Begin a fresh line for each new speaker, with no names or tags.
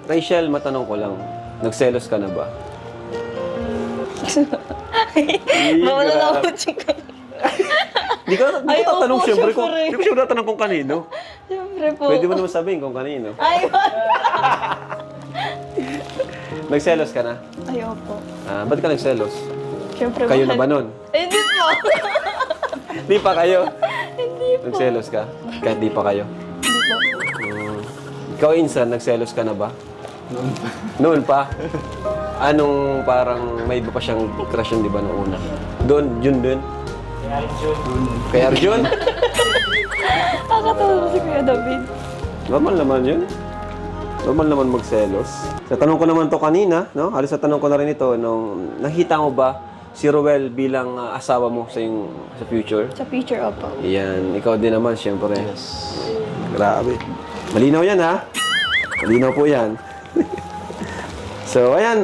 Rachel, matanong ko lang. Nagselos ka na ba?
Mawala na ako chika.
Hindi ko tatanong
opo,
siyempre kung...
syempre.
Hindi ko siyempre tatanong kung kanino.
Siyempre po.
Pwede mo naman sabihin kung kanino.
Ay,
Nagselos ka na?
ay, opo.
Ba't ka nagselos?
Siyempre
Kayo na
mahal-
ba nun?
Eh, hindi po.
Di pa kayo?
Hindi po.
Nagselos ka? Kahit di pa kayo?
Hindi po.
Ikaw, Insan, nagselos ka na ba? Noon pa. Anong parang may iba pa siyang crush yun, di ba, noong una? Doon, Jun doon? Kay Arjun?
Nakakatawa si Kuya David.
Normal naman yun. Normal naman magselos. Sa tanong ko naman to kanina, no? Halos sa tanong ko na rin ito, nung nakita mo ba si Roel bilang asawa mo sa future?
Sa picture, opo.
Yan, ikaw din naman, siyempre. Yes. Grabe. Malinaw yan, ha? Malinaw po yan. So, ayan,